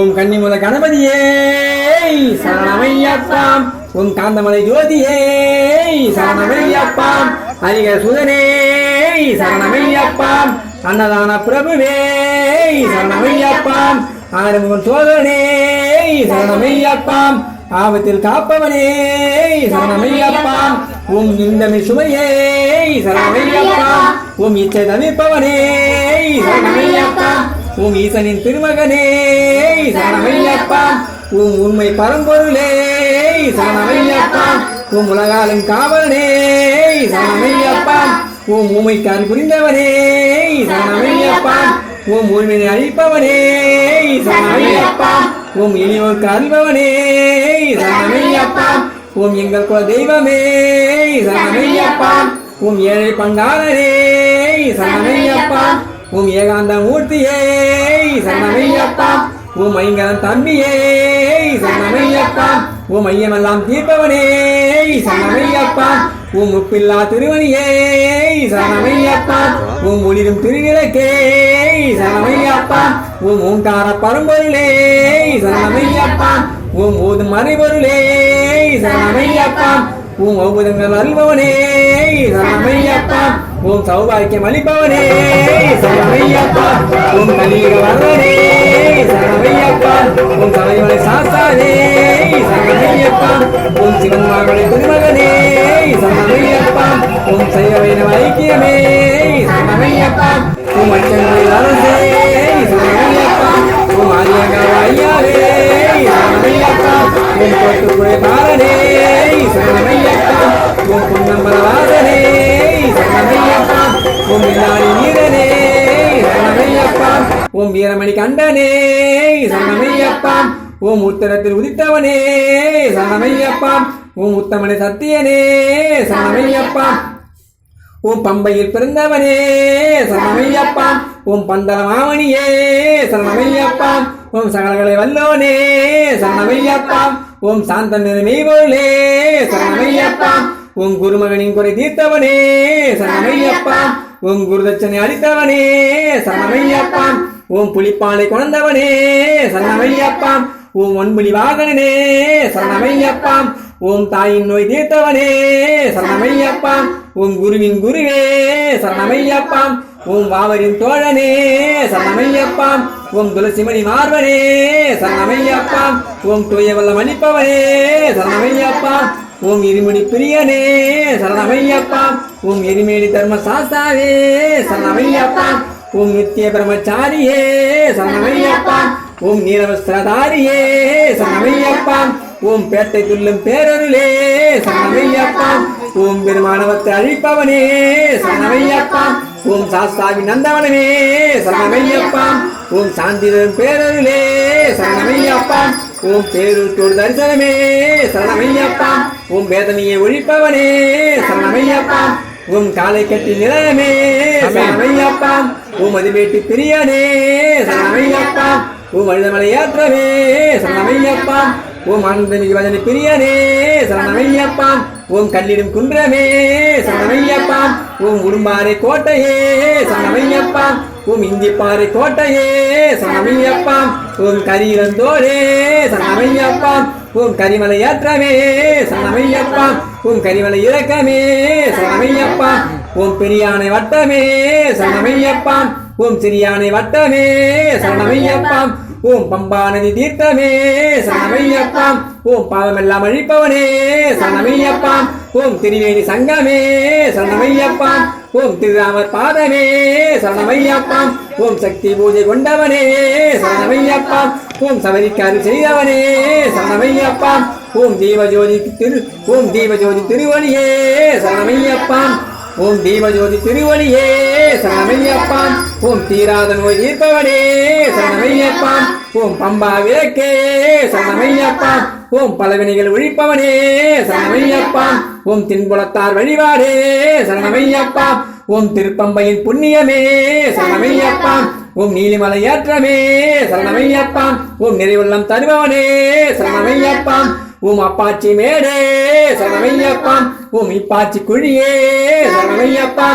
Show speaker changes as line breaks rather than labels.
ஓம் கன்னிமுத கணபதியே சரணமையப்பாம். ஓம் காந்தமலை ஜோதியே சரணமையப்பாம். ஹரிக சுதனே சரணமையப்பாம். அன்னதான பிரபுவே சரணமையப்பாம். ஆறுமுகன் சோதரனே சரணமையப்பாம். ஆபத்தில் காப்பவனே சரணமையப்பாம். ஓம் இந்தமி சுமையே சரணமையப்பாம். ஓம் இச்சை தவிர்ப்பவனே சரணமையப்பாம். ஓம் ஈசனின் திருமகனே சரணமையப்பாம். ஓம் உண்மை பரம்பொருளே சரணமையப்பாம். ஓம் உலகாலின் காவலனே சரணமையப்பாம். ஓம் ஊமைக்கு அருள் புரிந்தவனே சரணமையப்பாம். ஓம் ஊழ்வினை அழிப்பவனே சரணமையப்பாம். ஓம் இனியோருக்கு அருள்பவனே சரணமையப்பாம். ஓம் எங்கள் குல தெய்வமே சரணமையப்பாம். ஓம் ஏழை பங்காளனே சரணமையப்பாம். ஓம் ஏகாந்த மூர்த்தியே சரணமையப்பாம். ஓம் ஐங்கரன் தம்பியே சரணமையப்பாம். ஓம் ஐயமெல்லாம் தீர்ப்பவனே சரணமையப்பாம். ஓம் முப்பில்லா திருவணியே சரணமையப்பாம். ஓம் ஒளிரும் திருவிளக்கே சரணமையப்பாம். ஓம் ஓங்கார பரம்பொருளே சரணமையப்பாம். ஓம் ஓதும் மறைபொருளே சரணமையப்பாம். ஓம் ஔபதங்கள் அல்பவனே சரணமையப்பாம். ஓம் சௌபாக்கியம் அளிப்பவனே சரணமையப்பாம். ஓம் கலியுக வரவனே சரணமையப்பாம். ஓம் தலைவனை சாஸ்தானே சரணமையப்பாம். ஓம் சிவன் மகளை திருமகனே சரணமையப்பாம். ஓம் சைவ வைணவ ஐக்கியமே சரணமையப்பாம். ஓம் அச்சங்களில் அரசே சரணமையப்பாம். ஓம் ஆரியங்காவ ஐயாவே சரணமையப்பாம். ஓம் கோட்டுக்குழை பாலனே சரணமையப்பாம். ஓம் பொன்னம்பலவாசனே சரணமையப்பாம். ஓம் வில்லாளி வீரனே சரணமையப்பாம். ஓம் வீரமணி கண்டனே சரணமையப்பாம். ஓம் உத்தரத்தில் உதித்தவனே சரணமையப்பாம். ஓம் உத்தமனை சத்தியனே சரணமையப்பாம். ஓம் பம்பையில் பிறந்தவனே சரணமையப்பாம். ஓம் பந்தல மாமணியே சரணமையப்பாம். ஓம் சகலகளை வல்லோனே சரணமையப்பாம். ஓம் சாந்த மெய்பொருளே சரணமையப்பாம். ஓம் குருமகனின் குறை தீர்த்தவனே சரணமையப்பாம். ஓம் குருதட்சனை அளித்தவனே சரணமையப்பாம். ஓம் புலிப்பாலை கொணர்ந்தவனே சரணமையப்பாம். ஓம் ஒன்புலி வாகனனே சரணமையப்பாம். ஓம் தாயின் நோய் தீர்த்தவனே சரணமையப்பாம். ஓம் குருவின் குருவே சரணமையப்பாம். ஓம் வாவரின் தோழனே சரணமையப்பாம். ஓம் துளசிமணி மார்பனே சரணமையப்பாம். ஓம் தூயவல்லம் அளிப்பவனே சரணமையப்பாம். ஓம் இருமுடி பிரியனே சரணமையப்பாம். ஓம் எரிமேடி தர்ம சாஸ்தாவே சரணமையப்பாம். ஓம் நித்திய பிரம்மச்சாரியே சரணமையப்பாம். ஓம் நீலவஸ்திரதாரியே சரணமையப்பாம். ஓம் பேட்டை துள்ளும் பேரருளே சரணமையப்பாம். ஓம் பெருமானவத்தை அழிப்பவனே சரணமையப்பாம். ஓம் சாஸ்தாவின் நந்தவனமே சரணமையப்பாம். ஓம் சாந்தி தரும் பேரருளே சரணமையப்பாம். ஓம் பேரூட்டோடு தரிசனமே சரணமையப்பாம். ஓம் வேதனையை ஒழிப்பவனே சரணமையப்பாம். ஓம் காலை கட்டி நிலையமே சரணமையப்பாம். ஓம் அதிவேட்டி பிரியனே சரணமையப்பாம். ஓம் அழுதமலை ஏற்றவே சரணமையப்பாம். ஓம் ஆனந்தமிகு வதனி பிரியனே சரணமையப்பாம். ஓம் கல்லிடும் குன்றமே சரணமையப்பாம். ஓம் உடும்பாறை கோட்டையே சரணமையப்பாம். ஓம் இந்திப்பாறை கோட்டையே சரணமையப்பாம். ஓம் கரியலந்தோரே சரணமையப்பாம். ஓம் கரிமலை ஏற்றமே சரணமையப்பாம். ஓம் கரிமலை இறக்கமே சரணமையப்பாம். ஓம் பெரியானை வட்டமே சரணமையப்பாம். ஓம் சிறியானை வட்டமே சரணமையப்பாம். ஓம் பம்பா நதி தீர்த்தமே சரணமையப்பாம். ஓம் பாவமெல்லாம் அழிப்பவனே சரணமையப்பாம். ஓம் திருவேணி சங்கமே சரணமையப்பாம். ஓம் திருராமர் பாதமே சரணமையப்பாம். ஓம் சக்தி பூஜை கொண்டவனே சரணமையப்பாம். ஓம் சபரிக்காரு செய்தவனே சரணமையப்பாம். ஓம் தீபஜோதி திருவழியே சரணமையப்பாம். ஓம் தீபஜோதி திருவழியே சரணமையப்பாம். ஓம் தீராத நோய் தீர்ப்பவனே சரணமையப்பாம். ஓம் பம்பா விளக்கே சரணமையப்பாம். ஓம் பலவினைகள் ஒழிப்பவனே சரணமையப்பாம். ஓம் தின்புலத்தார் வழிபாடே சரணமையப்பாம். ஓம் திருப்பம்பையின் புண்ணியமே சரணமையப்பாம். ஓம் நீலிமலை ஏற்றமே சரணமையப்பாம். ஓம் நிறைவுள்ளம் தருபவனே சரணமையப்பாம். ஓம் அப்பாச்சி மேடே சரணமையப்பாம். ஓம் இப்பாச்சி குழியே சரணமையப்பாம்.